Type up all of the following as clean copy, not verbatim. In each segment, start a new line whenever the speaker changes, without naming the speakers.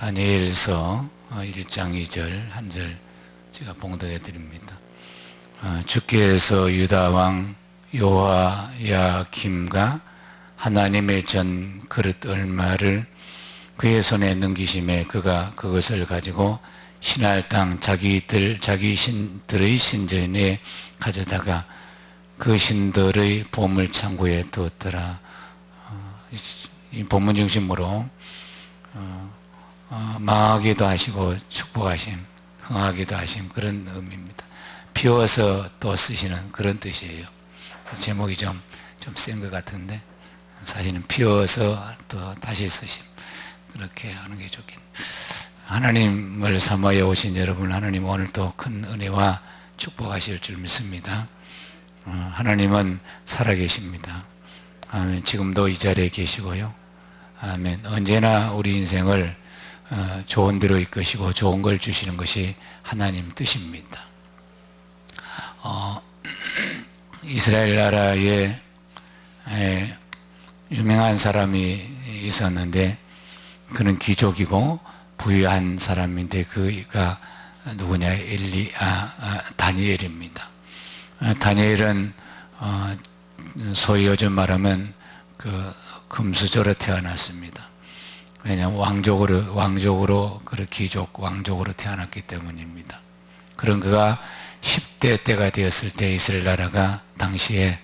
다니엘서 1장 2절 한 절 제가 봉독해 드립니다. 주께서 유다 왕 요호야김과 하나님의 전 그릇 얼마를 그의 손에 넘기심에 그가 그것을 가지고 신할 땅 자기 신들의 신전에 가져다가 그 신들의 보물 창고에 두었더라. 이 본문 중심으로 망하기도 하시고 축복하심, 흥하기도 하심, 그런 의미입니다. 피워서 또 쓰시는 그런 뜻이에요. 제목이 좀 센 것 같은데 사실은 피워서 또 다시 쓰심, 그렇게 하는 게 좋겠네요. 하나님을 사모하여 오신 여러분, 하나님 오늘 또 큰 은혜와 축복하실 줄 믿습니다. 하나님은 살아계십니다. 아멘. 지금도 이 자리에 계시고요. 아멘. 언제나 우리 인생을 좋은 대로 이끄시고 좋은 걸 주시는 것이 하나님 뜻입니다. 이스라엘 나라에 유명한 사람이 있었는데 그는 귀족이고 부유한 사람인데 그가 누구냐? 다니엘입니다. 다니엘은 소위 요즘 말하면 금수저로 태어났습니다. 왜냐하면 왕족으로 귀족 왕족으로 태어났기 때문입니다. 그런 그가 10대 때가 되었을 때 이스라엘 나라가 당시에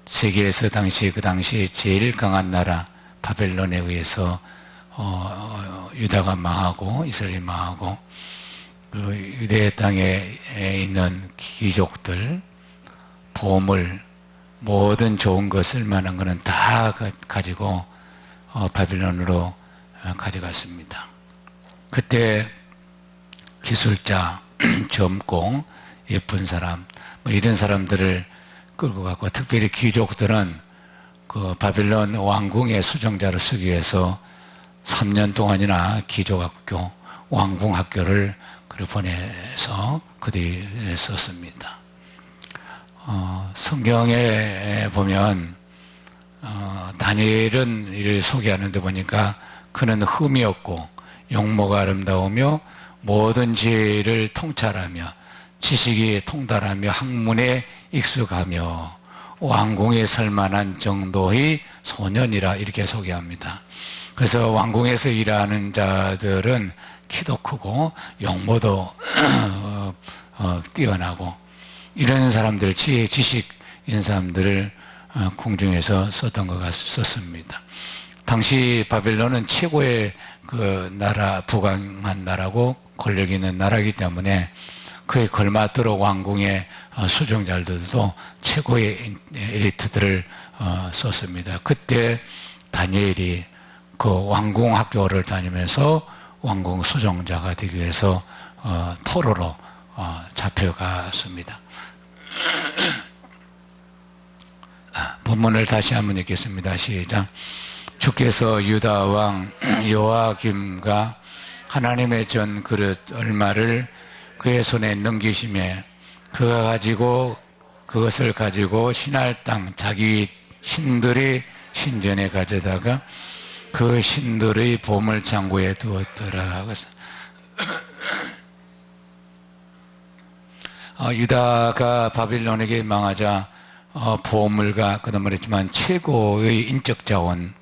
세계에서 그 당시에 제일 강한 나라 바벨론에 의해서 유다가 망하고 이스라엘이 망하고 그 유대 땅에 있는 귀족들 보물 모든 좋은 것 쓸만한 것은 다 가지고 바빌론으로 가져갔습니다. 그때 기술자, 젊고 예쁜 사람 이런 사람들을 끌고 갔고, 특별히 귀족들은 그 바빌론 왕궁의 수종자로 쓰기 위해서 3년 동안이나 귀족학교, 왕궁학교를 보내서 그들이 썼습니다. 성경에 보면 다니엘은 이를 소개하는데 보니까 그는 흠이 없고 용모가 아름다우며 모든 지혜를 통찰하며 지식이 통달하며 학문에 익숙하며 왕궁에 설만한 정도의 소년이라 이렇게 소개합니다. 그래서 왕궁에서 일하는 자들은 키도 크고 용모도 뛰어나고 이런 사람들, 지혜, 지식 이런 사람들을 궁중에서 썼던 것 같습니다. 당시 바벨론은 최고의 그 나라, 부강한 나라고 권력 있는 나라이기 때문에 그에 걸맞도록 왕궁의 수종자들도 최고의 엘리트들을 썼습니다. 그때 다니엘이 그 왕궁 학교를 다니면서 왕궁 수종자가 되기 위해서 포로로 잡혀갔습니다. 본문을 다시 한번 읽겠습니다. 시작. 주께서 유다 왕 요아김과 하나님의 전 그릇 얼마를 그의 손에 넘기심에 그것을 가지고 신할 땅 자기 신들의 신전에 가져다가 그 신들의 보물 창고에 두었더라. 유다가 바빌론에게 망하자 보물과 그다음 말했지만 최고의 인적 자원을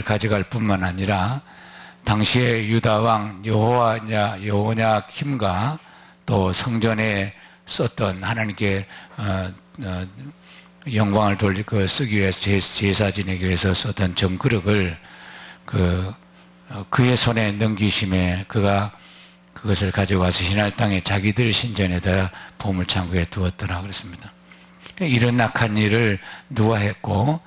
가져갈 뿐만 아니라 당시에 유다 왕 여호야김과 또 성전에 썼던 하나님께 영광을 쓰기 위해서 제사 지내기 위해서 썼던 정그릇을 그의 손에 넘기심에 그가 그것을 가져가서 신할 땅에 자기들 신전에다 보물창고에 두었더라 그랬습니다. 이런 악한 일을 누가 했고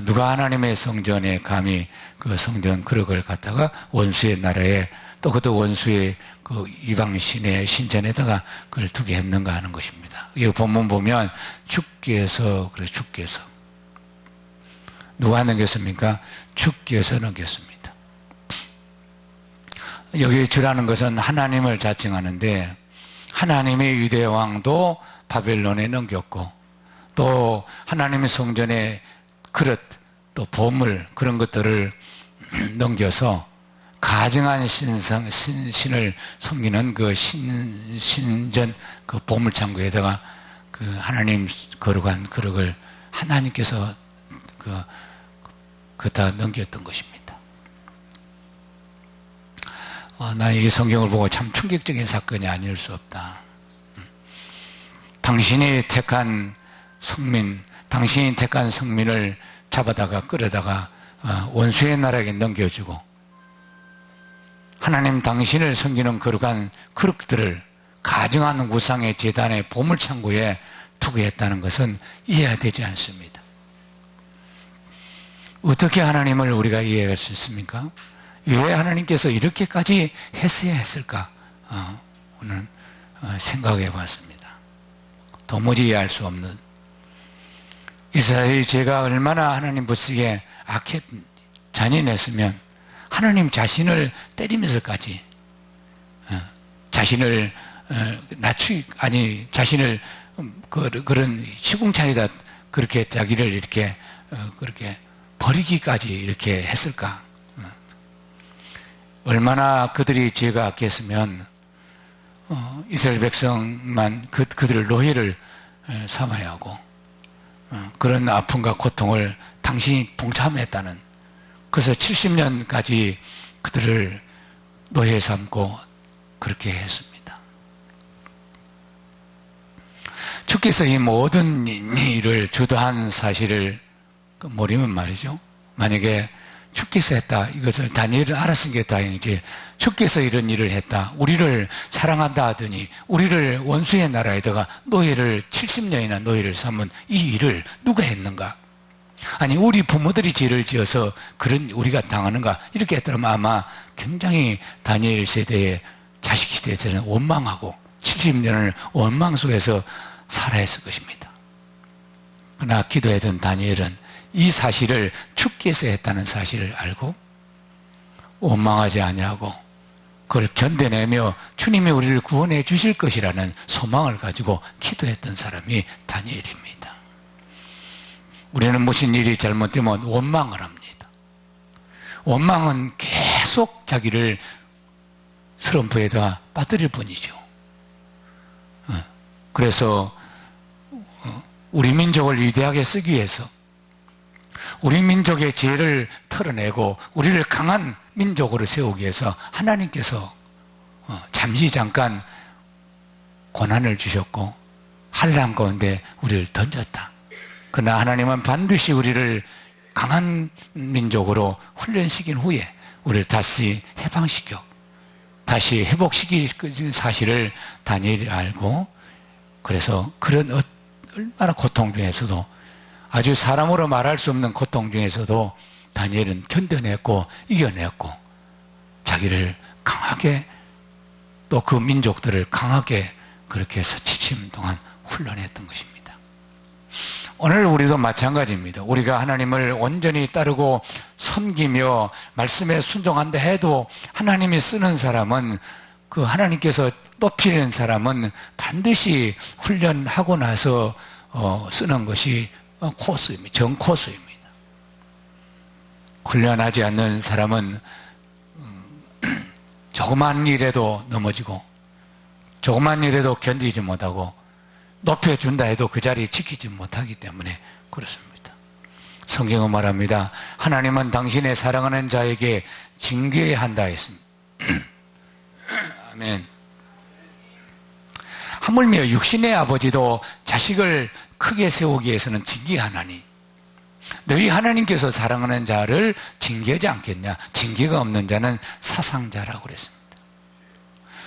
누가 하나님의 성전에 감히 그 성전 그릇을 갖다가 원수의 나라에 또 그것도 원수의 그 이방신의 신전에다가 그걸 두게 했는가 하는 것입니다. 이 본문 보면 주께서 누가 넘겼습니까? 주께서 넘겼습니다. 여기 주라는 것은 하나님을 자칭하는데 하나님의 유대 왕도 바벨론에 넘겼고 또 하나님의 성전에 그릇 또 보물 그런 것들을 넘겨서 가증한 신을 섬기는 그 신전 그 보물창고에다가 그 하나님 거룩한 그릇을 하나님께서 그다 넘겼던 것입니다. 난 이 성경을 보고 참 충격적인 사건이 아닐 수 없다. 당신이 택한 성민을 잡아다가 끌어다가 원수의 나라에게 넘겨주고 하나님 당신을 섬기는 거룩한 그릇들을 가증한 우상의 제단의 보물창고에 투구했다는 것은 이해가 되지 않습니다. 어떻게 하나님을 우리가 이해할 수 있습니까? 왜 하나님께서 이렇게까지 했어야 했을까? 오늘 생각해 봤습니다. 도무지 이해할 수 없는 이스라엘의 죄가 얼마나 하나님 보시기에 잔인했으면 하나님 자신을 때리면서까지 자신을 자신을 그런 시궁창에다 그렇게 자기를 이렇게 그렇게 버리기까지 이렇게 했을까? 얼마나 그들이 죄가 악했으면 이스라엘 백성만 그들을 노예를 삼아야 하고 그런 아픔과 고통을 당신이 동참했다는, 그래서 70년까지 그들을 노예 삼고 그렇게 했습니다. 주께서 이 모든 일을 주도한 사실을 모르면 말이죠, 만약에 주께서 했다, 이것을 다니엘은 알았은 게 다행이지, 주께서 이런 일을 했다, 우리를 사랑한다 하더니 우리를 원수의 나라에다가 70년이나 노예를 삼은 이 일을 누가 했는가? 아니 우리 부모들이 죄를 지어서 그런 우리가 당하는가? 이렇게 했더라면 아마 굉장히 다니엘 세대의 자식 시대에서는 원망하고 70년을 원망 속에서 살아야 했을 것입니다. 그러나 기도했던 다니엘은 이 사실을 주께서 했다는 사실을 알고 원망하지 아니하고 그걸 견뎌내며 주님이 우리를 구원해 주실 것이라는 소망을 가지고 기도했던 사람이 다니엘입니다. 우리는 무슨 일이 잘못되면 원망을 합니다. 원망은 계속 자기를 슬럼프에다 빠뜨릴 뿐이죠. 그래서 우리 민족을 위대하게 쓰기 위해서, 우리 민족의 죄를 털어내고 우리를 강한 민족으로 세우기 위해서 하나님께서 잠깐 고난을 주셨고 환난 가운데 우리를 던졌다. 그러나 하나님은 반드시 우리를 강한 민족으로 훈련시킨 후에 우리를 다시 해방시켜 다시 회복시킬 사실을 다니엘이 알고, 그래서 그런 얼마나 고통 중에서도, 아주 사람으로 말할 수 없는 고통 중에서도 다니엘은 견뎌냈고 이겨냈고 자기를 강하게, 또 그 민족들을 강하게 그렇게 해서 70년 동안 훈련했던 것입니다. 오늘 우리도 마찬가지입니다. 우리가 하나님을 온전히 따르고 섬기며 말씀에 순종한다 해도 하나님이 쓰는 사람은, 그 하나님께서 높이는 사람은 반드시 훈련하고 나서 쓰는 것이 코스입니다. 정코스입니다. 훈련하지 않는 사람은 조그만 일에도 넘어지고 조그만 일에도 견디지 못하고 높여준다 해도 그 자리에 지키지 못하기 때문에 그렇습니다. 성경은 말합니다. 하나님은 당신의 사랑하는 자에게 징계해야 한다 했습니다. 아멘. 하물며 육신의 아버지도 자식을 크게 세우기 위해서는 징계하나니 너희 하나님께서 사랑하는 자를 징계하지 않겠냐? 징계가 없는 자는 사상자라고 그랬습니다.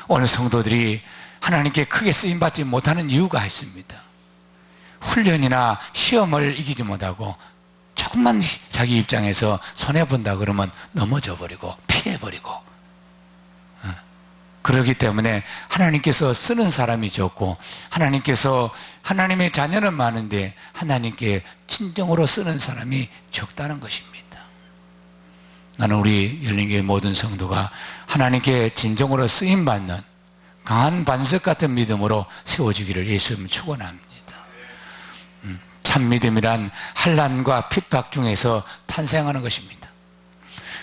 오늘 성도들이 하나님께 크게 쓰임받지 못하는 이유가 있습니다. 훈련이나 시험을 이기지 못하고 조금만 자기 입장에서 손해본다 그러면 넘어져 버리고 피해버리고, 그렇기 때문에 하나님께서 쓰는 사람이 적고 하나님께서 하나님의 자녀는 많은데 하나님께 진정으로 쓰는 사람이 적다는 것입니다. 나는 우리 열린교회 모든 성도가 하나님께 진정으로 쓰임받는 강한 반석 같은 믿음으로 세워지기를 예수님 축원합니다. 참 믿음이란 환난과 핍박 중에서 탄생하는 것입니다.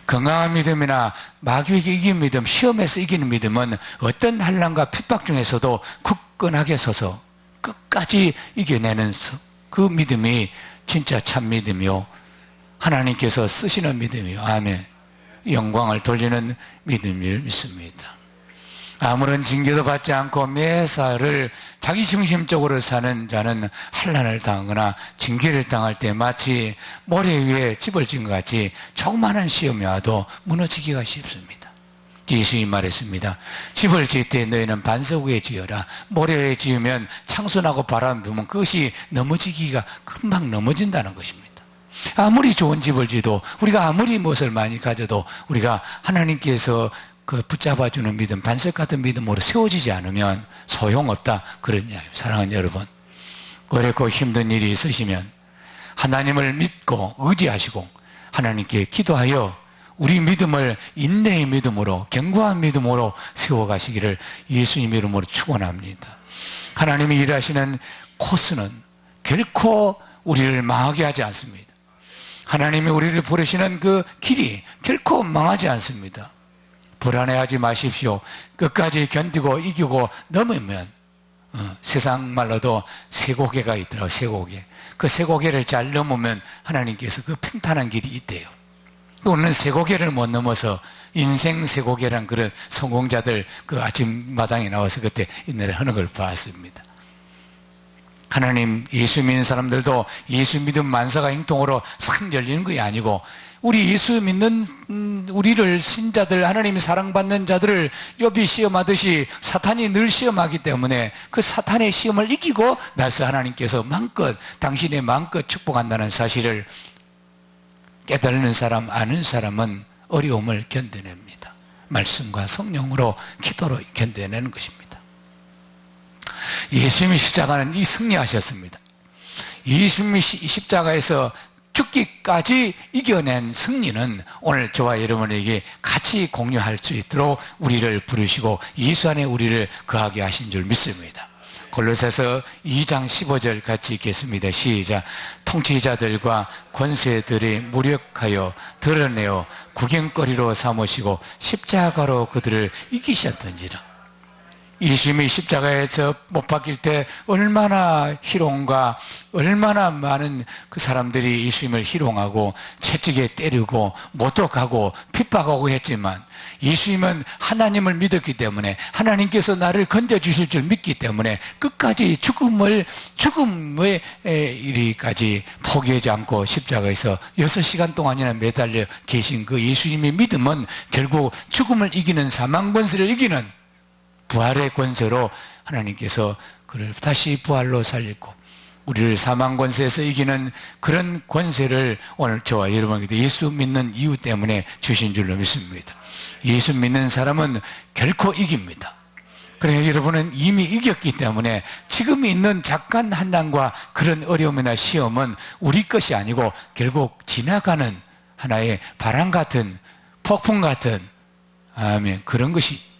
건강한 믿음이나 마귀에게 이기는 믿음, 시험에서 이기는 믿음은 어떤 환난과 핍박 중에서도 굳건하게 서서 끝까지 이겨내는 그 믿음이 진짜 참 믿음이요, 하나님께서 쓰시는 믿음이요, 아멘, 영광을 돌리는 믿음을 믿습니다. 아무런 징계도 받지 않고 매사를 자기중심적으로 사는 자는 환난을 당하거나 징계를 당할 때 마치 모래 위에 집을 지은 것 같이 조그마한 시험이 와도 무너지기가 쉽습니다. 예수님이 말했습니다. 집을 지을 때 너희는 반석 위에 지어라. 모래 위에 지으면 창수나고 바람 불면 그것이 넘어지기가 금방 넘어진다는 것입니다. 아무리 좋은 집을 지어도, 우리가 아무리 무엇을 많이 가져도 우리가 하나님께서 그 붙잡아주는 믿음, 반석 같은 믿음으로 세워지지 않으면 소용없다, 그런 이야기입니다. 사랑하는 여러분, 어렵고 힘든 일이 있으시면 하나님을 믿고 의지하시고 하나님께 기도하여 우리 믿음을 인내의 믿음으로, 견고한 믿음으로 세워가시기를 예수님 이름으로 축원합니다. 하나님이 일하시는 코스는 결코 우리를 망하게 하지 않습니다. 하나님이 우리를 부르시는 그 길이 결코 망하지 않습니다. 불안해하지 마십시오. 끝까지 견디고 이기고 넘으면 세상 말로도 쇠고개가 있더라고요. 쇠고개. 그 쇠고개를 잘 넘으면 하나님께서 그 평탄한 길이 있대요. 오늘 쇠고개를 못 넘어서 인생 쇠고개란 그런 성공자들 그 아침마당에 나와서 그때 인내를 하는 걸 봤습니다. 하나님, 예수 믿는 사람들도 예수 믿음 만사가 행통으로 싹 열리는 것이 아니고, 우리 예수 믿는 우리를 신자들, 하나님이 사랑받는 자들을 욥이 시험하듯이 사탄이 늘 시험하기 때문에 그 사탄의 시험을 이기고 나서 하나님께서 마음껏, 당신의 마음껏 축복한다는 사실을 깨달는 사람, 아는 사람은 어려움을 견뎌냅니다. 말씀과 성령으로, 기도로 견뎌내는 것입니다. 예수님이 십자가는 이 승리하셨습니다. 예수님이 십자가에서 죽기까지 이겨낸 승리는 오늘 저와 여러분에게 같이 공유할 수 있도록 우리를 부르시고 예수 안에 우리를 거하게 하신 줄 믿습니다. 골로새서 2장 15절 같이 읽겠습니다. 시작. 통치자들과 권세들이 무력하여 드러내어 구경거리로 삼으시고 십자가로 그들을 이기셨던지라. 예수님이 십자가에서 못 박힐 때 얼마나 희롱과 얼마나 많은 그 사람들이 예수님을 희롱하고 채찍에 때리고 모독하고 핍박하고 했지만, 예수님은 하나님을 믿었기 때문에, 하나님께서 나를 건져주실 줄 믿기 때문에 끝까지 죽음의 이리까지 포기하지 않고 십자가에서 6시간 동안이나 매달려 계신 그 예수님의 믿음은 결국 죽음을 이기는, 사망 권세를 이기는 부활의 권세로 하나님께서 그를 다시 부활로 살리고 우리를 사망 권세에서 이기는 그런 권세를 오늘 저와 여러분에게도 예수 믿는 이유 때문에 주신 줄로 믿습니다. 예수 믿는 사람은 결코 이깁니다. 그러니까 여러분은 이미 이겼기 때문에 지금 있는 잠깐 한난과 그런 어려움이나 시험은 우리 것이 아니고 결국 지나가는 하나의 바람 같은, 폭풍 같은, 아멘, 그런 것이,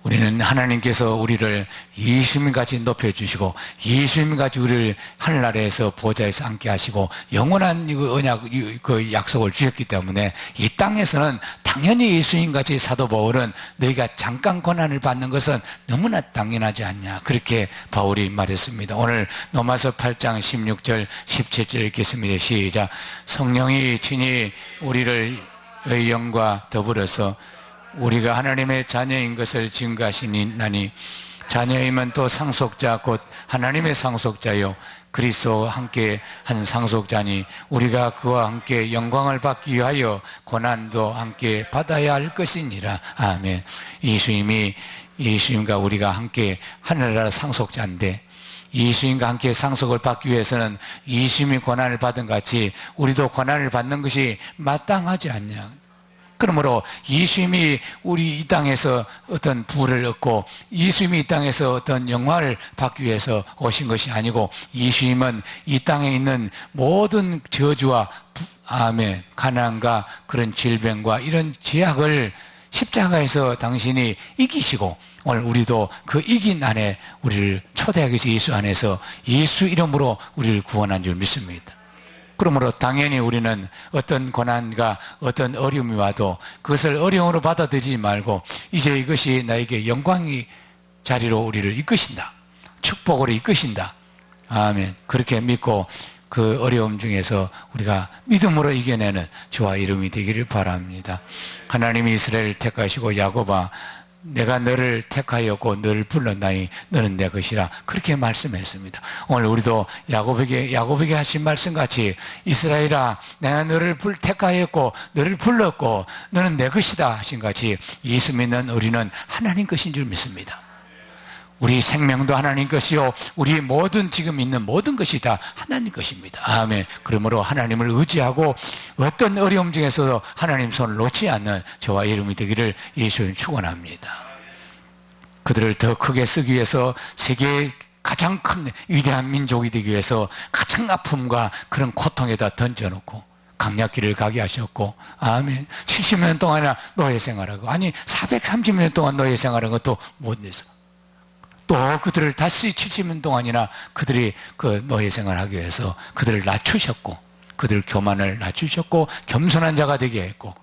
우리는 하나님께서 우리를 예수님같이 높여주시고 예수님같이 우리를 하늘나라에서 보좌에서 함께 하시고 영원한 언약, 그 약속을 주셨기 때문에 이 땅에서는 당연히 예수님같이 사도 바울은 너희가 잠깐 고난을 받는 것은 너무나 당연하지 않냐, 그렇게 바울이 말했습니다. 오늘 로마서 8장 16절 17절 읽겠습니다. 시작. 성령이 친히 우리를 의영과 더불어서 우리가 하나님의 자녀인 것을 증거하시니 자녀임은 또 상속자 곧 하나님의 상속자요 그리스도와 함께 한 상속자니 우리가 그와 함께 영광을 받기 위하여 고난도 함께 받아야 할 것이니라. 아멘. 예수님과 우리가 함께 하늘나라 상속자인데, 예수님과 함께 상속을 받기 위해서는 예수님이 고난을 받은 같이 우리도 고난을 받는 것이 마땅하지 않냐. 그러므로 예수님이 우리 이 땅에서 어떤 부를 얻고 예수님이 이 땅에서 어떤 영화를 받기 위해서 오신 것이 아니고, 예수님은 이 땅에 있는 모든 저주와 아멘, 가난과 그런 질병과 이런 제약을 십자가에서 당신이 이기시고 오늘 우리도 그 이긴 안에 우리를 초대하기 위해서 예수 안에서 예수 이름으로 우리를 구원한 줄 믿습니다. 그러므로 당연히 우리는 어떤 고난과 어떤 어려움이 와도 그것을 어려움으로 받아들이지 말고 이제 이것이 나에게 영광의 자리로 우리를 이끄신다, 축복으로 이끄신다. 아멘. 그렇게 믿고 그 어려움 중에서 우리가 믿음으로 이겨내는 저와 이름이 되기를 바랍니다. 하나님이 이스라엘을 택하시고 야곱아 내가 너를 택하였고 너를 불렀나니 너는 내 것이라 그렇게 말씀했습니다. 오늘 우리도 야곱에게 하신 말씀같이 이스라엘아 내가 너를 택하였고 너를 불렀고 너는 내 것이다 하신 같이 예수 믿는 우리는 하나님 것인 줄 믿습니다. 우리 생명도 하나님 것이요 우리 모든 지금 있는 모든 것이 다 하나님 것입니다. 아멘. 그러므로 하나님을 의지하고 어떤 어려움 중에서도 하나님 손을 놓지 않는 저와 이름이 되기를 예수님 축원합니다. 그들을 더 크게 쓰기 위해서 세계의 가장 큰 위대한 민족이 되기 위해서 가장 아픔과 그런 고통에다 던져놓고 강약길을 가게 하셨고 아멘. 70년 동안이나 노예 생활하고 아니 430년 동안 노예 생활한 것도 못 내서 또 그들을 다시 70년 동안이나 그들이 그 노예 생활을 하기 위해서 그들을 낮추셨고 그들 교만을 낮추셨고 겸손한 자가 되게 했고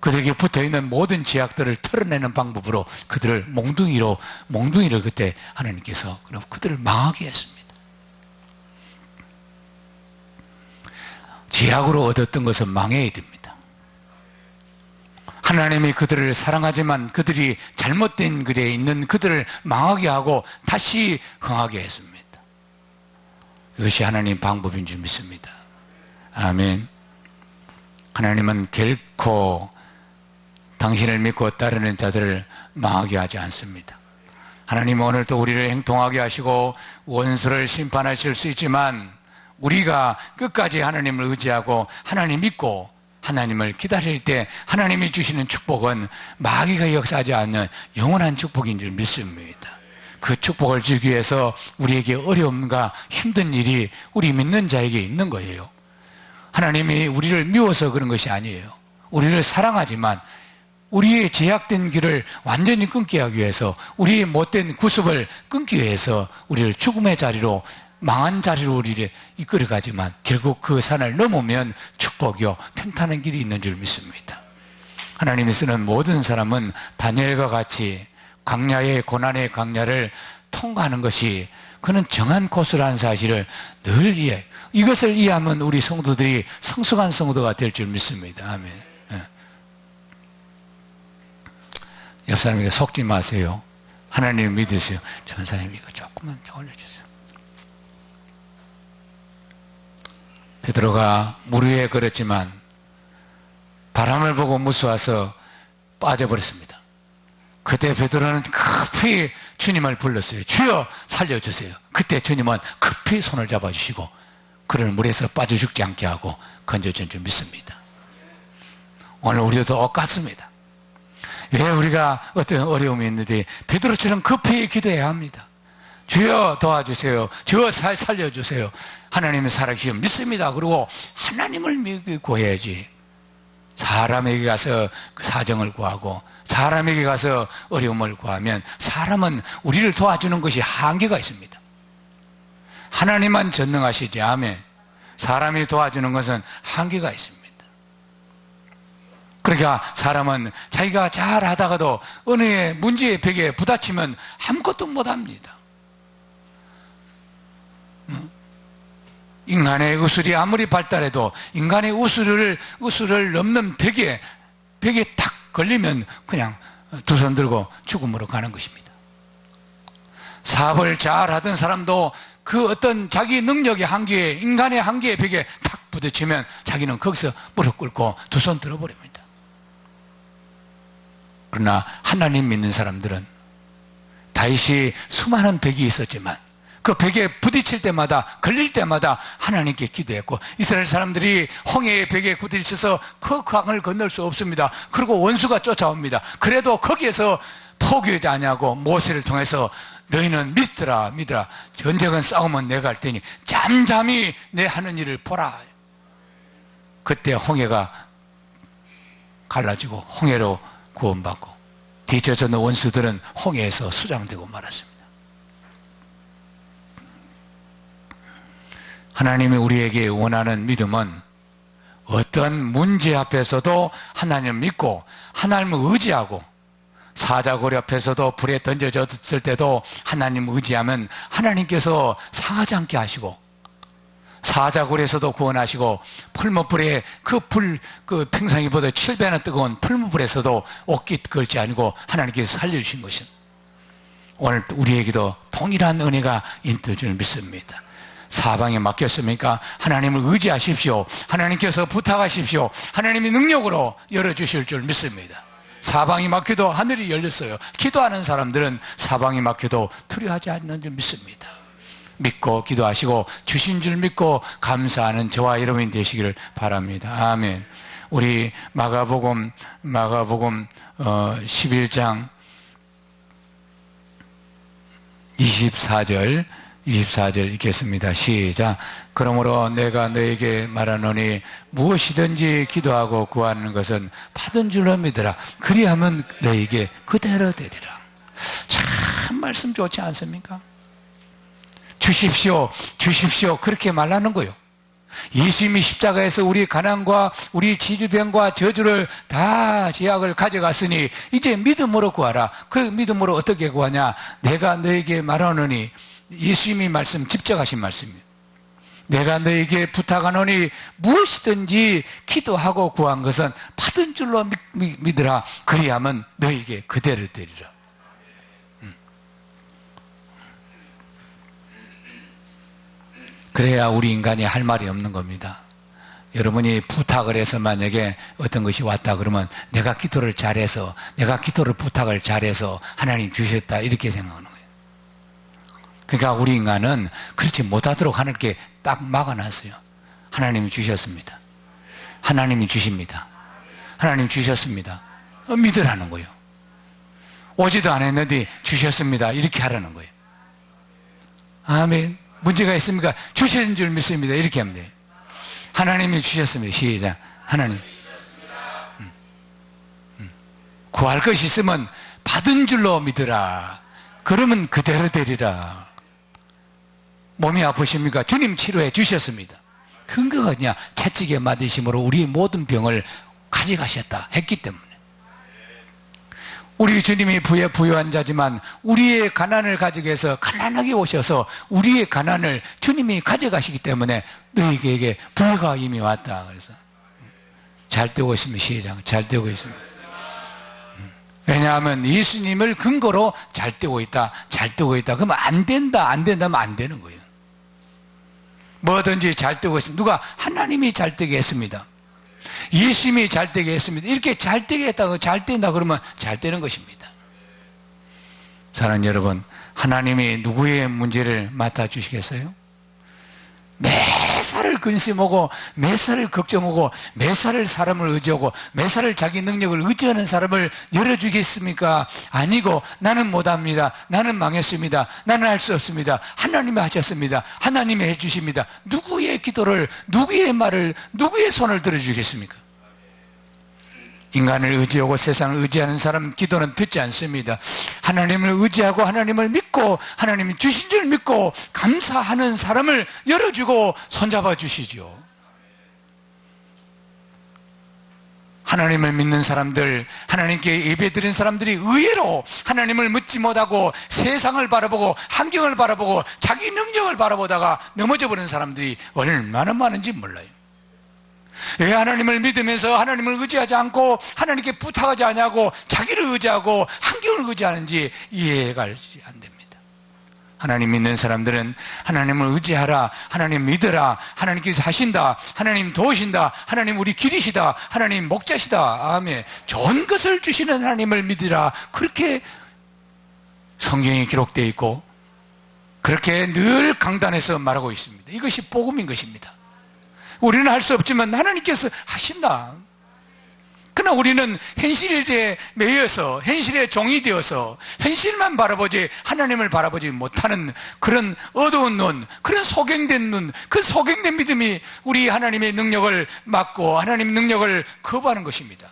그들에게 붙어있는 모든 제약들을 털어내는 방법으로 그들을 몽둥이를 그때 하나님께서 그들을 망하게 했습니다. 제약으로 얻었던 것은 망해야 됩니다. 하나님이 그들을 사랑하지만 그들이 잘못된 길에 있는 그들을 망하게 하고 다시 흥하게 했습니다. 이것이 하나님 방법인 줄 믿습니다. 아멘. 하나님은 결코 당신을 믿고 따르는 자들을 망하게 하지 않습니다. 하나님은 오늘도 우리를 행통하게 하시고 원수를 심판하실 수 있지만 우리가 끝까지 하나님을 의지하고 하나님 믿고 하나님을 기다릴 때 하나님이 주시는 축복은 마귀가 역사하지 않는 영원한 축복인 줄 믿습니다. 그 축복을 주기 위해서 우리에게 어려움과 힘든 일이 우리 믿는 자에게 있는 거예요. 하나님이 우리를 미워서 그런 것이 아니에요. 우리를 사랑하지만 우리의 제약된 길을 완전히 끊게 하기 위해서 우리의 못된 구습을 끊기 위해서 우리를 죽음의 자리로 망한 자리로 우리를 이끌어가지만 결국 그 산을 넘으면 축복이요 평탄한 길이 있는 줄 믿습니다. 하나님이 쓰는 모든 사람은 다니엘과 같이 광야의 고난의 광야를 통과하는 것이 그는 정한 코스라는 사실을 늘 이해해요. 이것을 이해하면 우리 성도들이 성숙한 성도가 될 줄 믿습니다. 아멘. 옆 사람에게 속지 마세요. 하나님을 믿으세요. 전사님 이거 조금만 올려주세요. 베드로가 물 위에 걸었지만 바람을 보고 무서워서 빠져버렸습니다. 그때 베드로는 급히 주님을 불렀어요. 주여 살려주세요. 그때 주님은 급히 손을 잡아주시고 그를 물에서 빠져 죽지 않게 하고 건져준 줄 믿습니다. 오늘 우리도 똑같습니다. 왜 우리가 어떤 어려움이 있는데 베드로처럼 급히 기도해야 합니다. 주여 도와주세요. 주여 살려주세요. 하나님은 살아계시면 믿습니다. 그리고 하나님을 믿고 해야지. 사람에게 가서 그 사정을 구하고 사람에게 가서 어려움을 구하면 사람은 우리를 도와주는 것이 한계가 있습니다. 하나님만 전능하시지. 아멘. 사람이 도와주는 것은 한계가 있습니다. 그러니까 사람은 자기가 잘하다가도 어느 문제의 벽에 부딪히면 아무것도 못합니다. 인간의 의술이 아무리 발달해도 인간의 의술을 넘는 벽에 탁 걸리면 그냥 두 손 들고 죽음으로 가는 것입니다. 사업을 잘 하던 사람도 그 어떤 자기 능력의 한계에 인간의 한계의 벽에 탁 부딪히면 자기는 거기서 무릎 꿇고 두 손 들어버립니다. 그러나 하나님 믿는 사람들은 다윗이 수많은 벽이 있었지만 그 벽에 부딪힐 때마다 걸릴 때마다 하나님께 기도했고 이스라엘 사람들이 홍해의 벽에 부딪혀서 그 강을 건널 수 없습니다. 그리고 원수가 쫓아옵니다. 그래도 거기에서 포기하지 아니하고 모세를 통해서 너희는 믿더라 전쟁은 싸우면 내가 할 테니 잠잠히 내 하는 일을 보라. 그때 홍해가 갈라지고 홍해로 구원받고 뒤쳐졌는 원수들은 홍해에서 수장되고 말았습니다. 하나님이 우리에게 원하는 믿음은 어떤 문제 앞에서도 하나님을 믿고 하나님을 의지하고, 사자고리 앞에서도 불에 던져졌을 때도 하나님 의지하면 하나님께서 상하지 않게 하시고, 사자굴에서도 구원하시고, 풀무불에 그 평상이보다 7배나 뜨거운 풀무불에서도 옷깃 걸지 아니고 하나님께서 살려주신 것은, 오늘 우리에게도 동일한 은혜가 있는 줄 믿습니다. 사방에 맡겼습니까? 하나님을 의지하십시오. 하나님께서 부탁하십시오. 하나님이 능력으로 열어주실 줄 믿습니다. 사방이 막혀도 하늘이 열렸어요. 기도하는 사람들은 사방이 막혀도 두려워하지 않는 줄 믿습니다. 믿고 기도하시고 주신 줄 믿고 감사하는 저와 여러분이 되시기를 바랍니다. 아멘. 우리 마가복음 11장 24절 읽겠습니다. 시작. 그러므로 내가 너에게 말하노니 무엇이든지 기도하고 구하는 것은 받은 줄로 믿으라. 그리하면 너에게 그대로 되리라. 참 말씀 좋지 않습니까? 주십시오, 주십시오, 그렇게 말하는 거예요. 예수님이 십자가에서 우리 가난과 우리 질병과 저주를 다 제약을 가져갔으니 이제 믿음으로 구하라. 그 믿음으로 어떻게 구하냐? 내가 너에게 말하노니, 예수님이 말씀, 직접하신 말씀이에요. 내가 너에게 부탁하노니 무엇이든지 기도하고 구한 것은 받은 줄로 믿으라. 그리하면 너에게 그대로 되리라. 그래야 우리 인간이 할 말이 없는 겁니다. 여러분이 부탁을 해서 만약에 어떤 것이 왔다 그러면 내가 기도를 잘해서, 내가 기도를 부탁을 잘해서 하나님 주셨다, 이렇게 생각하는 거예요. 그러니까 우리 인간은 그렇지 못하도록 하나님께 딱 막아놨어요. 하나님이 주셨습니다. 하나님이 주십니다. 하나님 주셨습니다. 믿으라는 거예요. 오지도 않았는데 주셨습니다, 이렇게 하라는 거예요. 아멘. 문제가 있습니까? 주신 줄 믿습니다, 이렇게 하면 돼요. 하나님이 주셨습니다. 시작. 하나님. 구할 것이 있으면 받은 줄로 믿으라. 그러면 그대로 되리라. 몸이 아프십니까? 주님 치료해 주셨습니다. 근거가 뭐냐? 채찍에 맞으심으로 우리의 모든 병을 가져가셨다 했기 때문에. 우리 주님이 부유한 자지만 우리의 가난을 가지고 해서 가난하게 오셔서 우리의 가난을 주님이 가져가시기 때문에 너희에게 부유가 이미 왔다. 그래서 잘 되고 있습니다. 시작. 잘 되고 있습니다. 왜냐하면 예수님을 근거로 잘 되고 있다, 잘 되고 있다. 그러면 안 된다, 안 된다면 안 되는 거예요. 뭐든지 잘 되고 있습니다. 누가? 하나님이 잘 되게 했습니다. 예수님이 잘 되게 했습니다. 이렇게 잘 되게 했다고, 잘 된다 그러면 잘 되는 것입니다. 사랑하는 여러분, 하나님이 누구의 문제를 맡아주시겠어요? 매사를 근심하고 매사를 걱정하고 매사를 사람을 의지하고 매사를 자기 능력을 의지하는 사람을 열어주겠습니까? 아니고, 나는 못합니다, 나는 망했습니다, 나는 할 수 없습니다, 하나님이 하셨습니다, 하나님이 해주십니다. 누구의 기도를, 누구의 말을, 누구의 손을 들어주겠습니까? 인간을 의지하고 세상을 의지하는 사람 기도는 듣지 않습니다. 하나님을 의지하고 하나님을 믿고 하나님이 주신 줄 믿고 감사하는 사람을 열어주고 손잡아 주시죠. 하나님을 믿는 사람들, 하나님께 예배드린 사람들이 의외로 하나님을 묻지 못하고 세상을 바라보고 환경을 바라보고 자기 능력을 바라보다가 넘어져 버린 사람들이 얼마나 많은지 몰라요. 왜 하나님을 믿으면서 하나님을 의지하지 않고 하나님께 부탁하지 않냐고 자기를 의지하고 환경을 의지하는지 이해가 안 됩니다. 하나님 믿는 사람들은 하나님을 의지하라, 하나님 믿으라, 하나님께서 하신다, 하나님 도우신다, 하나님 우리 길이시다, 하나님 목자시다, 아멘, 좋은 것을 주시는 하나님을 믿으라, 그렇게 성경에 기록되어 있고 그렇게 늘 강단에서 말하고 있습니다. 이것이 복음인 것입니다. 우리는 할 수 없지만 하나님께서 하신다. 그러나 우리는 현실에 매여서 현실의 종이 되어서 현실만 바라보지 하나님을 바라보지 못하는 그런 어두운 눈, 그런 소경된 눈, 그 소경된 믿음이 우리 하나님의 능력을 막고 하나님의 능력을 거부하는 것입니다.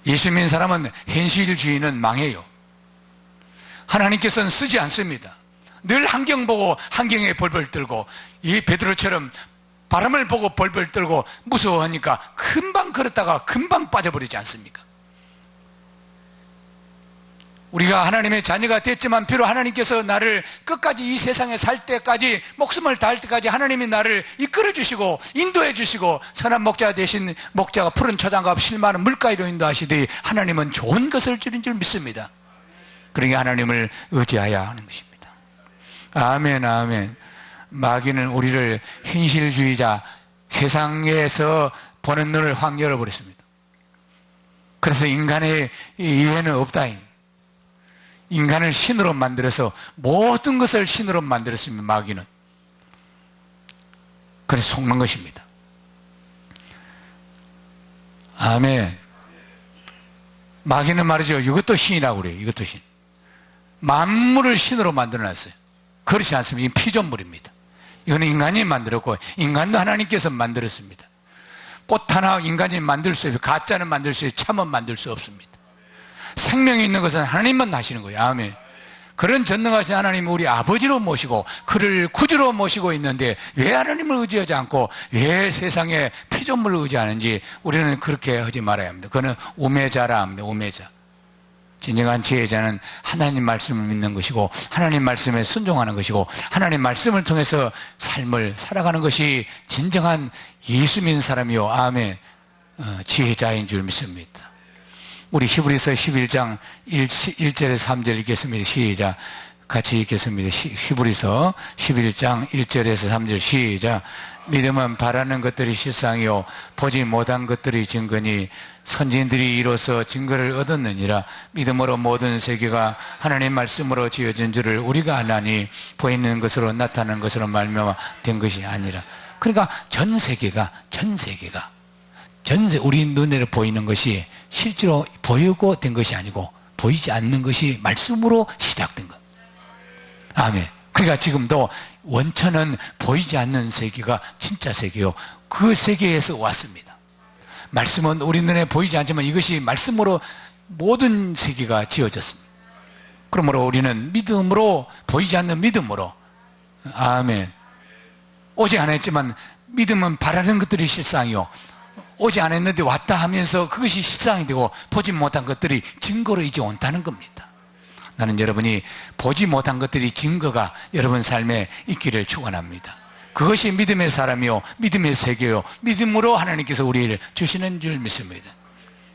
예수 믿는 사람은 현실주의는 망해요. 하나님께서는 쓰지 않습니다. 늘 환경 보고 환경에 벌벌 떨고, 이 베드로처럼 바람을 보고 벌벌 떨고 무서워하니까 금방 걸었다가 금방 빠져버리지 않습니까? 우리가 하나님의 자녀가 됐지만 비록 하나님께서 나를 끝까지 이 세상에 살 때까지, 목숨을 다할 때까지 하나님이 나를 이끌어 주시고 인도해 주시고, 선한 목자 되신 목자가 푸른 초장과 실마는 물가로 인도하시되 하나님은 좋은 것을 주는 줄 믿습니다. 그러니까 하나님을 의지하여야 하는 것입니다. 아멘, 아멘. 마귀는 우리를 현실주의자, 세상에서 보는 눈을 확 열어버렸습니다. 그래서 인간의 이해는 없다. 인간을 신으로 만들어서 모든 것을 신으로 만들었습니다. 마귀는. 그래서 속는 것입니다. 아멘. 마귀는 말이죠, 이것도 신이라고 그래요. 이것도 신. 만물을 신으로 만들어놨어요. 그렇지 않습니다. 이 피조물입니다. 이거는 인간이 만들었고, 인간도 하나님께서 만들었습니다. 꽃 하나 인간이 만들 수 없어요. 가짜는 만들 수 있어요. 참은 만들 수 없습니다. 생명이 있는 것은 하나님만 하시는 거예요. 아멘. 그런 전능하신 하나님을 우리 아버지로 모시고 그를 구주로 모시고 있는데, 왜 하나님을 의지하지 않고 왜 세상에 피조물을 의지하는지 우리는 그렇게 하지 말아야 합니다. 그거는 우매자라 합니다. 우매자. 진정한 지혜자는 하나님 말씀을 믿는 것이고, 하나님 말씀에 순종하는 것이고, 하나님 말씀을 통해서 삶을 살아가는 것이 진정한 예수 믿는 사람이요, 아멘, 지혜자인 줄 믿습니다. 우리 히브리서 11장 1절에서 3절 읽겠습니다. 시작. 같이 읽겠습니다. 히브리서 11장 1절에서 3절 시작. 믿음은 바라는 것들이 실상이요 보지 못한 것들이 증거니, 선진들이 이로써 증거를 얻었느니라. 믿음으로 모든 세계가 하나님 말씀으로 지어진 줄을 우리가 아나니, 보이는 것으로 나타나는 것으로 말미암아 된 것이 아니라. 그러니까 전 세계가 우리 눈에 보이는 것이 실제로 보이고 된 것이 아니고, 보이지 않는 것이 말씀으로 시작된 것. 아멘. 그러니까 지금도 원천은 보이지 않는 세계가 진짜 세계요, 그 세계에서 왔습니다. 말씀은 우리 눈에 보이지 않지만 이것이 말씀으로 모든 세계가 지어졌습니다. 그러므로 우리는 믿음으로, 보이지 않는 믿음으로, 아멘, 오지 않았지만 믿음은 바라는 것들이 실상이요, 오지 않았는데 왔다 하면서 그것이 실상이 되고, 보지 못한 것들이 증거로 이제 온다는 겁니다. 나는 여러분이 보지 못한 것들이 증거가 여러분 삶에 있기를 축원합니다. 그것이 믿음의 사람이요 믿음의 세계요, 믿음으로 하나님께서 우리를 주시는 줄 믿습니다.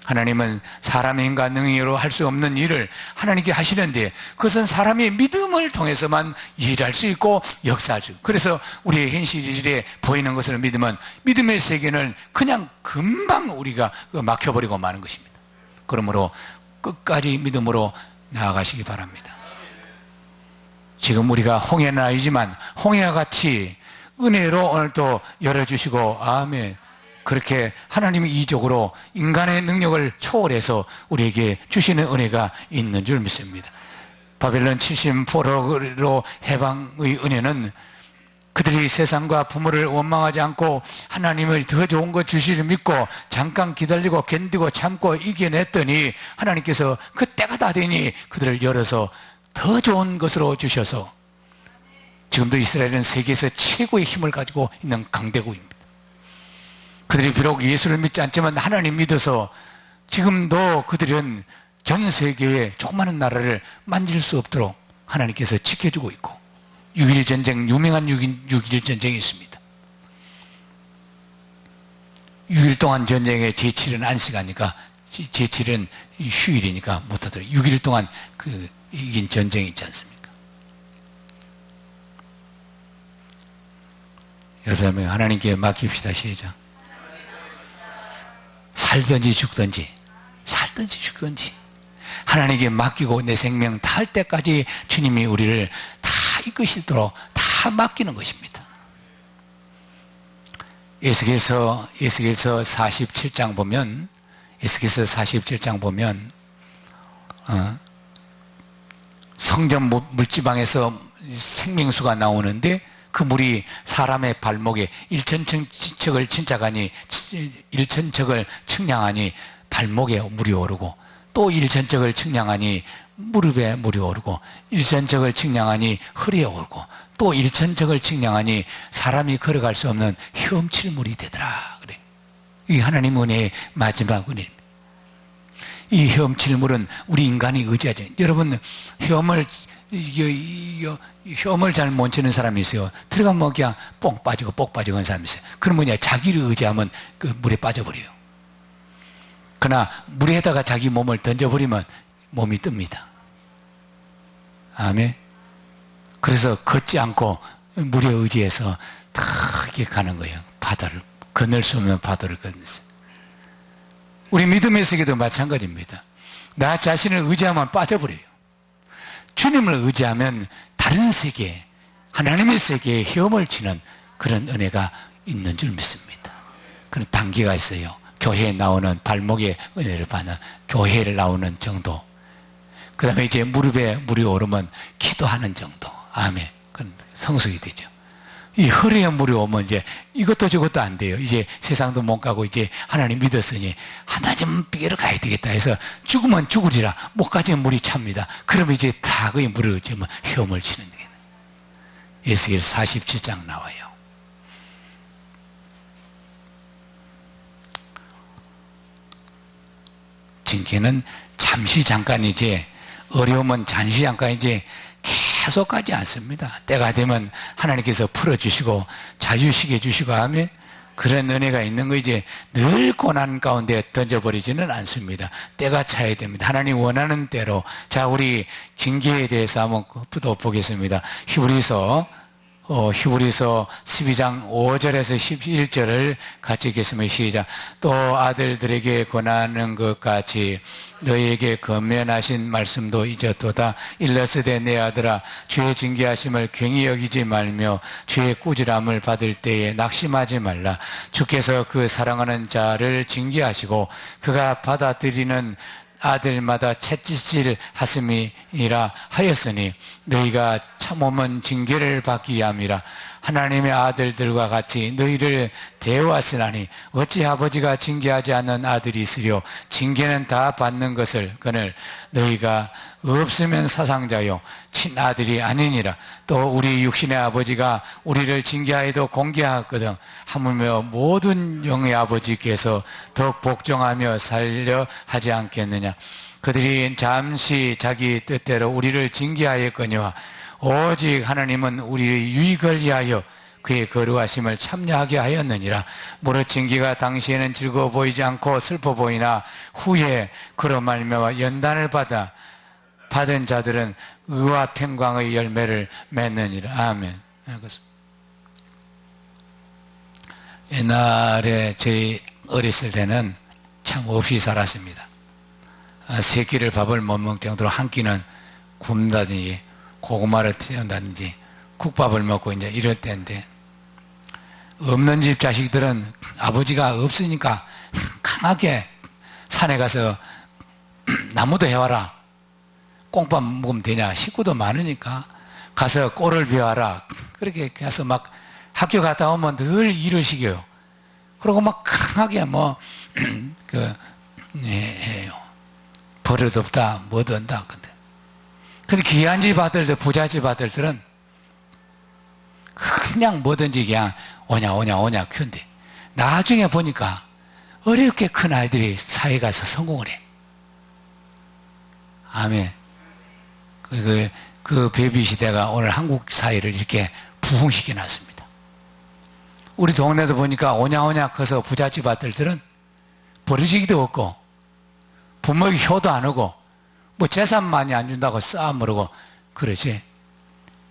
하나님은 사람의 힘과 능력으로 할 수 없는 일을 하나님께 하시는데, 그것은 사람의 믿음을 통해서만 일할 수 있고 역사할 수 있고, 그래서 우리의 현실에 보이는 것을 믿으면 믿음의 세계는 그냥 금방 우리가 막혀버리고 마는 것입니다. 그러므로 끝까지 믿음으로 나아가시기 바랍니다. 지금 우리가 홍해는 아니지만 홍해와 같이 은혜로 오늘도 열어주시고, 아멘, 그렇게 하나님이 이적으로 인간의 능력을 초월해서 우리에게 주시는 은혜가 있는 줄 믿습니다. 바벨론 70%로 해방의 은혜는 그들이 세상과 부모를 원망하지 않고 하나님을 더 좋은 것 주시를 믿고 잠깐 기다리고 견디고 참고 이겨냈더니, 하나님께서 그 때가 다 되니 그들을 열어서 더 좋은 것으로 주셔서 지금도 이스라엘은 세계에서 최고의 힘을 가지고 있는 강대국입니다. 그들이 비록 예수를 믿지 않지만 하나님 믿어서 지금도 그들은 전 세계의 조그마한 나라를 만질 수 없도록 하나님께서 지켜주고 있고, 6.1 전쟁, 유명한 6.1 전쟁이 있습니다. 6일 동안 전쟁에 제7은 안식하니까, 제7은 휴일이니까 못하더라고요. 6일 동안 이긴 전쟁이 있지 않습니까? 여러분, 하나님께 맡깁시다. 시작. 살든지 죽든지 하나님께 맡기고 내 생명 다할 때까지 주님이 우리를 다 이끄시도록 다 맡기는 것입니다. 에스겔서 47장 보면, 성전 물지방에서 생명수가 나오는데, 그 물이 사람의 발목에 1,000척을 측량하니 발목에 물이 오르고, 또 1,000척을 측량하니 무릎에 물이 오르고 일천척을 측량하니 허리에 오르고 또 일천척을 측량하니 사람이 걸어갈 수 없는 혐칠물이 되더라. 그래. 이 하나님 은혜의 마지막 은혜입니다. 이 혐칠물은 우리 인간이 의지하죠. 여러분 혐을 잘 못 치는 사람이 있어요. 들어가면 그냥 뽕 빠지고 뽁 빠지고 하는 사람이 있어요. 그럼 뭐냐, 자기를 의지하면 그 물에 빠져버려요. 그러나 물에다가 자기 몸을 던져버리면 몸이 뜹니다. 아멘. 그래서 걷지 않고 물에 의지해서 다 이렇게 가는 거예요. 바다를 건널 수 없는 바다를 건넜어요. 우리 믿음의 세계도 마찬가지입니다. 나 자신을 의지하면 빠져버려요. 주님을 의지하면 다른 세계, 하나님의 세계에 헤엄을 치는 그런 은혜가 있는 줄 믿습니다. 그런 단계가 있어요. 교회에 나오는 발목에 은혜를 받는, 교회를 나오는 정도. 그 다음에 이제 무릎에 물이 오르면 기도하는 정도. 아멘. 그런 성숙이 되죠. 이 허리에 물이 오면 이제 이것도 저것도 안 돼요. 이제 세상도 못 가고 이제 하나님 믿었으니 하나님 삐러 가야 되겠다 해서 죽으면 죽으리라. 목까지 물이 찹니다. 그러면 이제 다 거의 물을 어쩌면 헤엄을 치는 거예요. 에스겔 47장 나와요. 징계는 잠시 잠깐이지, 어려움은 잠시 잠깐이지 계속 가지 않습니다. 때가 되면 하나님께서 풀어주시고 자유시게 해주시고 하면 그런 은혜가 있는 거이지 늘 고난 가운데 던져버리지는 않습니다. 때가 차야 됩니다. 하나님 원하는 대로. 자, 우리 징계에 대해서 한번 또 보겠습니다. 히브리서 12장 5절에서 11절을 같이 읽겠습니다. 시작. 또 아들들에게 권하는 것 같이 너희에게 권면하신 말씀도 잊었도다. 일러스되 내 아들아, 주의 징계하심을 괜히 여기지 말며 주의 꾸지람을 받을 때에 낙심하지 말라. 주께서 그 사랑하는 자를 징계하시고 그가 받아들이는 아들마다 채찍질 하심이라 하였으니 너희가 참으면 징계를 받기 위함이라. 하나님의 아들들과 같이 너희를 대하시나니 어찌 아버지가 징계하지 않는 아들이 있으려. 징계는 다 받는 것을 그늘 너희가 없으면 사상자요 친아들이 아니니라. 또 우리 육신의 아버지가 우리를 징계하여도 공개하거든. 하물며 모든 영의 아버지께서 더욱 복종하며 살려 하지 않겠느냐. 그들이 잠시 자기 뜻대로 우리를 징계하였거니와 오직 하나님은 우리의 유익을 위하여 그의 거룩하심을 참여하게 하였느니라. 무릇 징계가 당시에는 즐거워 보이지 않고 슬퍼 보이나 후에 그로 말미암아 연단을 받은 자들은 의와 평강의 열매를 맺느니라. 아멘. 옛날에 저희 어렸을 때는 참 없이 살았습니다. 세 끼를 밥을 못 먹을 정도로 한 끼는 굶다든지 고구마를 튀운다든지 국밥을 먹고 이제 이럴 때인데, 없는 집 자식들은 아버지가 없으니까 강하게 산에 가서 나무도 해와라. 꽁밥 먹으면 되냐. 식구도 많으니까 가서 꼴을 비워라. 그렇게 가서 막 학교 갔다 오면 늘 이러시게요. 그리고 막 강하게 해요. 버릇 없다, 뭐도 한다. 근데 귀한 집 아들들, 부자 집 아들들은 그냥 뭐든지 그냥 오냐 키운대. 나중에 보니까 어렵게 큰 아이들이 사회 가서 성공을 해. 아멘. 그 베이비 시대가 오늘 한국 사회를 이렇게 부흥시켜 놨습니다. 우리 동네도 보니까 오냐 커서 부잣집 아들들은 버려지기도 없고 부모에게 효도 안 하고 뭐 재산 많이 안 준다고 싸움으로고 그러지.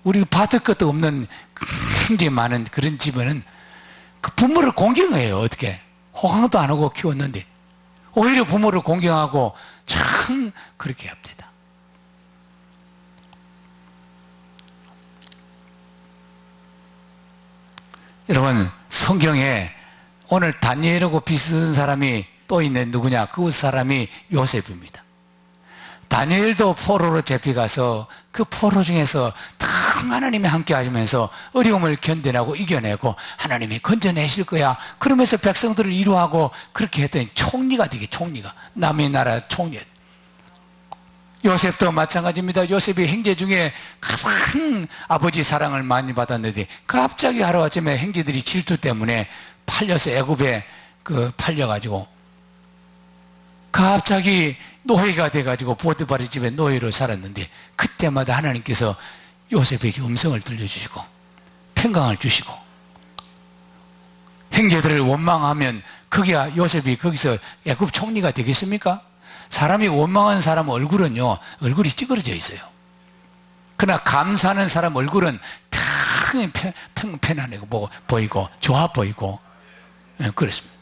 우리 받을 것도 없는 굉장히 많은 그런 집에는 그 부모를 공경해요. 어떻게 호강도 안 하고 키웠는데 오히려 부모를 공경하고 참 그렇게 합니다. 여러분, 성경에 오늘 다니엘하고 비슷한 사람이 또 있는 누구냐? 그 사람이 요셉입니다. 다니엘도 포로로 잡혀가서 그 포로 중에서 탁 하나님이 함께 하시면서 어려움을 견뎌내고 이겨내고 하나님이 건져내실 거야. 그러면서 백성들을 이루하고 그렇게 했더니 총리가 되게, 총리가 남의 나라 총리. 요셉도 마찬가지입니다. 요셉이 형제 중에 가장 아버지 사랑을 많이 받았는데 갑자기 하루아침에 형제들이 질투 때문에 팔려서 애굽에 팔려가지고 갑자기 노예가 돼가지고 보디바르 집에 노예로 살았는데 그때마다 하나님께서 요셉에게 음성을 들려주시고 평강을 주시고 형제들을 원망하면 그게 요셉이 거기서 애굽 총리가 되겠습니까? 사람이 원망하는 사람 얼굴은요, 얼굴이 찌그러져 있어요. 그러나 감사하는 사람 얼굴은 편안해 보이고 좋아 보이고, 그렇습니다.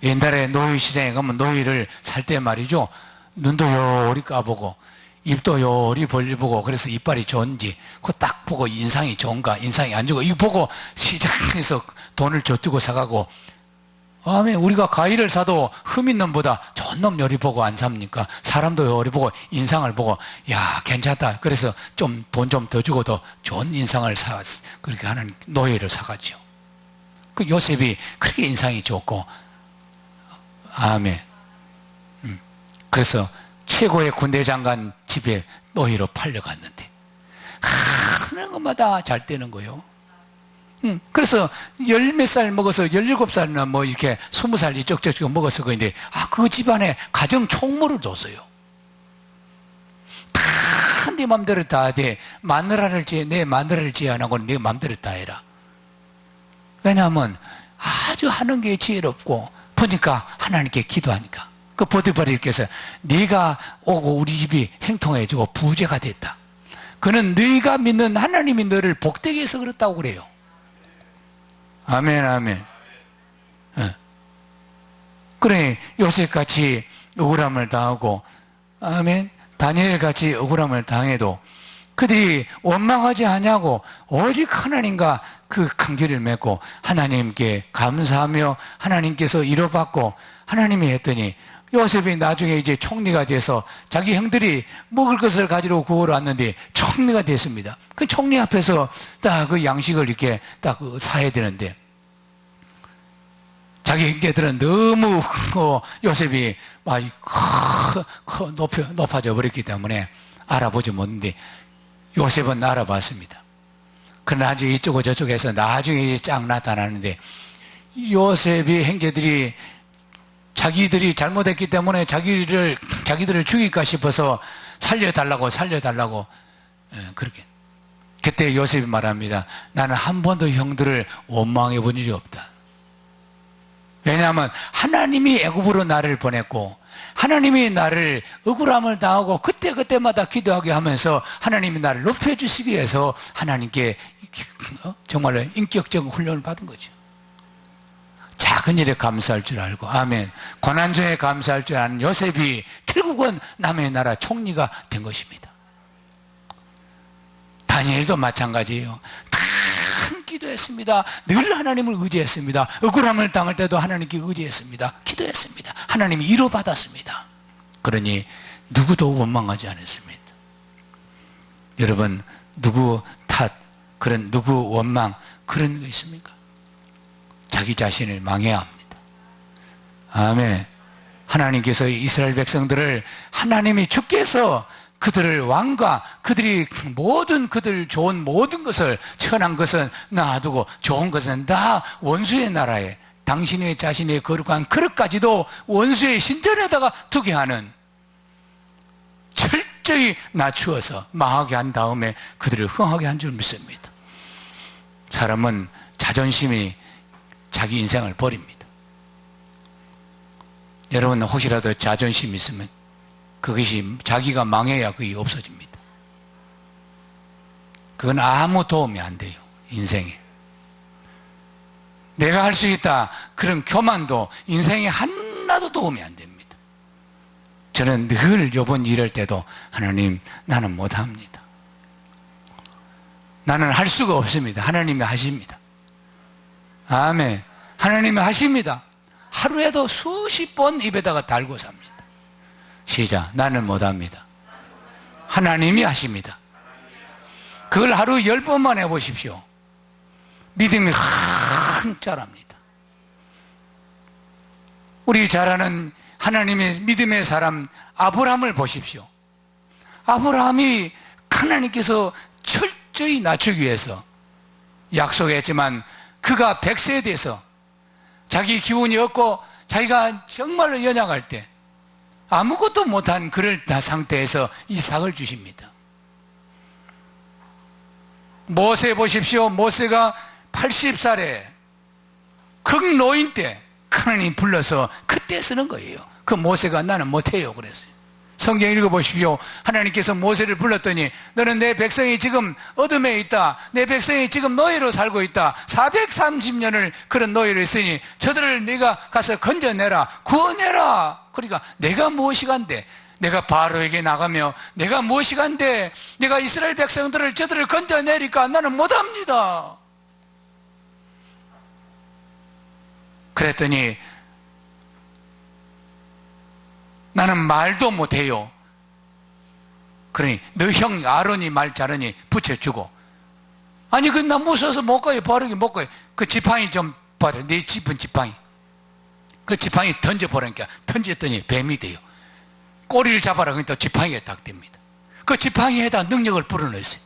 옛날에 노예 시장에 가면 노예를 살 때 말이죠, 눈도 요리 까보고 입도 요리 벌려보고, 그래서 이빨이 좋은지 그거 딱 보고 인상이 좋은가 인상이 안 좋은가 이거 보고 시장에서 돈을 줬두고 사가고, 우리가 과일을 사도 흠인 놈보다 좋은 놈 요리 보고 안 삽니까? 사람도 요리 보고 인상을 보고, 야 괜찮다, 그래서 좀 돈 좀 더 주고 더 좋은 인상을 그렇게 하는 노예를 사가지요. 그 요셉이 그렇게 인상이 좋고, 아멘. 그래서 최고의 군대 장관 집에 노예로 팔려갔는데 하는 것마다 잘 되는 거요. 그래서 열 몇 살 먹어서 17살이나 뭐 이렇게 20살 이쪽저쪽 먹어서 그런데 그 집안에 가정 총무를 뒀어요. 다 네 맘대로 다 돼. 마누라를 지어, 내 마누라를 지어 안 하고 네 맘대로 다 해라. 왜냐하면 아주 하는 게 지혜롭고, 보니까 하나님께 기도하니까 그 보디바르께서 네가 오고 우리 집이 형통해지고 부자가 됐다. 그는 네가 믿는 하나님이 너를 복되게 해서 그렇다고 그래요. 아멘, 아멘. 그래, 요셉같이 억울함을 당하고, 아멘, 다니엘같이 억울함을 당해도 그들이 원망하지 않냐고 오직 하나님과 그 관계를 맺고 하나님께 감사하며 하나님께서 위로받고, 하나님이 했더니 요셉이 나중에 이제 총리가 돼서 자기 형들이 먹을 것을 가지러 구하러 왔는데 총리가 됐습니다. 그 총리 앞에서 딱 그 양식을 이렇게 딱 사야 되는데, 자기 형제들은 너무 요셉이 많이 높아져 버렸기 때문에 알아보지 못했는데 요셉은 알아봤습니다. 그러나 아주 이쪽고 저쪽에서 나중에 쫙 나타나는데, 요셉이 형제들이 자기들이 잘못했기 때문에 자기들을 죽일까 싶어서 살려달라고 그렇게. 그때 요셉이 말합니다. 나는 한 번도 형들을 원망해 본 적이 없다. 왜냐하면 하나님이 애굽으로 나를 보냈고 하나님이 나를 억울함을 당하고 그때마다 기도하게 하면서 하나님이 나를 높여주시기 위해서 하나님께 정말로 인격적인 훈련을 받은 거죠. 작은 일에 감사할 줄 알고, 아멘, 고난중에 감사할 줄 아는 요셉이 결국은 남의 나라 총리가 된 것입니다. 다니엘도 마찬가지예요. 다 기도했습니다. 늘 하나님을 의지했습니다. 억울함을 당할 때도 하나님께 의지했습니다. 기도했습니다. 하나님이 위로받았습니다. 그러니 누구도 원망하지 않았습니다. 여러분, 누구 탓, 누구 원망, 그런 거 있습니까? 자기 자신을 망해야 합니다. 아멘. 하나님께서 이스라엘 백성들을, 하나님이 주께서 그들을 왕과 그들이 그들 좋은 모든 것을, 천한 것은 놔두고 좋은 것은 다 원수의 나라에, 당신의 자신의 거룩한 그릇까지도 원수의 신전에다가 두게 하는, 철저히 낮추어서 망하게 한 다음에 그들을 흥하게 한 줄 믿습니다. 사람은 자존심이 자기 인생을 버립니다. 여러분, 혹시라도 자존심이 있으면 그것이 자기가 망해야 그게 없어집니다. 그건 아무 도움이 안 돼요, 인생에. 내가 할 수 있다, 그런 교만도 인생에 하나도 도움이 안 됩니다. 저는 늘 요번 일할 때도, 하나님, 나는 못합니다. 나는 할 수가 없습니다. 하나님이 하십니다. 아멘. 하나님이 하십니다. 하루에도 수십 번 입에다가 달고 삽니다. 시작. 나는 못합니다. 하나님이 하십니다. 그걸 하루 10번만 해보십시오. 믿음이 한짤합니다. 우리 잘 아는 하나님의 믿음의 사람 아브라함을 보십시오. 아브라함이 하나님께서 철저히 낮추기 위해서 약속했지만 그가 100세에 돼서 자기 기운이 없고 자기가 정말로 연약할 때 아무것도 못한 그럴 상태에서 이삭을 주십니다. 모세 보십시오. 모세가 80살에 극노인 때 하나님 불러서 그때 쓰는 거예요. 그 모세가 나는 못해요 그랬어요. 성경 읽어보십시오. 하나님께서 모세를 불렀더니 너는 내 백성이 지금 어둠에 있다. 내 백성이 지금 노예로 살고 있다. 430년을 그런 노예를 했으니 저들을 네가 가서 건져내라. 구원해라. 그러니까 내가 무엇이 간데, 내가 바로에게 나가며 내가 무엇이 간데 내가 이스라엘 백성들을 저들을 건져내리까 나는 못합니다. 그랬더니 나는 말도 못해요. 그러니 너 형 아론이 말 잘하니 붙여주고. 아니 그 나 무서워서 못 가요. 바르게 못 가요. 그 지팡이 좀 봐라. 네 집은 지팡이. 그 지팡이 던져보라니까 던졌더니 뱀이 돼요. 꼬리를 잡아라 그러니까 지팡이가 딱 됩니다. 그 지팡이에다 능력을 불어넣었어요.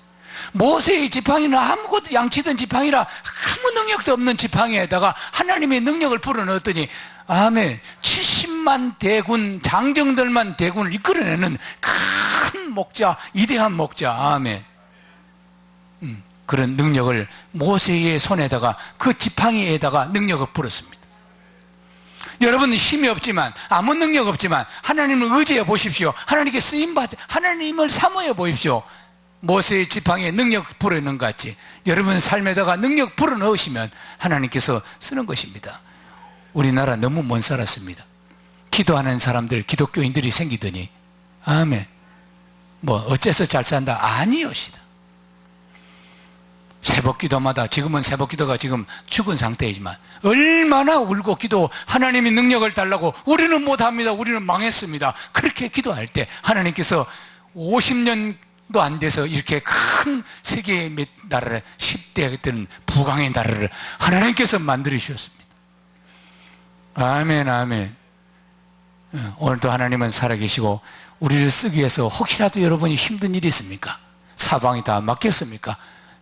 모세의 지팡이는 아무것도 양치던 지팡이라 아무 능력도 없는 지팡이에다가 하나님의 능력을 불어넣었더니 아멘. 70만 대군 장정들만 대군을 이끌어내는 큰 목자, 위대한 목자. 아멘. 그런 능력을 모세의 손에다가 그 지팡이에다가 능력을 불었습니다. 여러분은 힘이 없지만 아무 능력 없지만 하나님을 의지해 보십시오. 하나님께 쓰임받아 하나님을 사모해 보십시오. 모세의 지팡이에 능력 불어넣는 것 같이 여러분 삶에다가 능력 불어넣으시면 하나님께서 쓰는 것입니다. 우리나라 너무 못 살았습니다. 기도하는 사람들, 기독교인들이 생기더니 아멘. 뭐 어째서 잘 산다? 아니요시다. 새벽기도마다 지금은 새벽기도가 지금 죽은 상태이지만 얼마나 울고 기도 하나님이 능력을 달라고 우리는 못합니다. 우리는 망했습니다. 그렇게 기도할 때 하나님께서 50년도 안 돼서 이렇게 큰 세계의 몇 나라를 10대 된 부강의 나라를 하나님께서 만들어주셨습니다. 아멘 아멘. 오늘도 하나님은 살아계시고 우리를 쓰기 위해서 혹시라도 여러분이 힘든 일이 있습니까? 사방이 다 막혔습니까?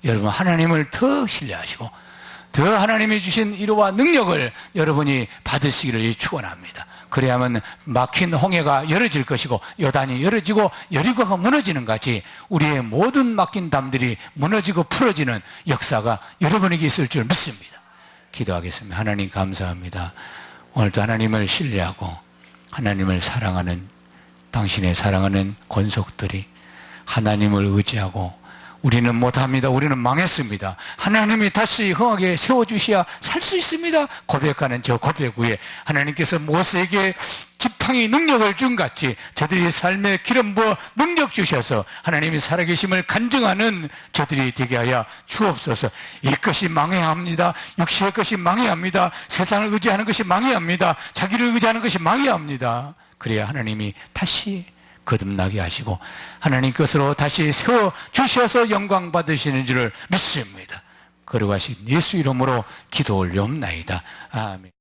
여러분 하나님을 더 신뢰하시고 더 하나님이 주신 위로와 능력을 여러분이 받으시기를 축원합니다. 그래야만 막힌 홍해가 열어질 것이고 요단이 열어지고 여리고가 무너지는 같이 우리의 모든 막힌 담들이 무너지고 풀어지는 역사가 여러분에게 있을 줄 믿습니다. 기도하겠습니다. 하나님 감사합니다. 오늘도 하나님을 신뢰하고 하나님을 사랑하는 당신의 사랑하는 권속들이 하나님을 의지하고 우리는 못합니다. 우리는 망했습니다. 하나님이 다시 흥하게 세워주셔야 살 수 있습니다. 고백하는 저 고백 후에 하나님께서 모세에게 지팡이 능력을 준 같이 저들이 삶에 기름 부어 능력 주셔서 하나님이 살아계심을 간증하는 저들이 되게 하여 주옵소서. 이 것이 망해야 합니다. 육신의 것이 망해야 합니다. 세상을 의지하는 것이 망해야 합니다. 자기를 의지하는 것이 망해야 합니다. 그래야 하나님이 다시 거듭나게 하시고 하나님 것으로 다시 세워주셔서 영광 받으시는 줄을 믿습니다. 거룩하신 예수 이름으로 기도 올려옵나이다. 아멘.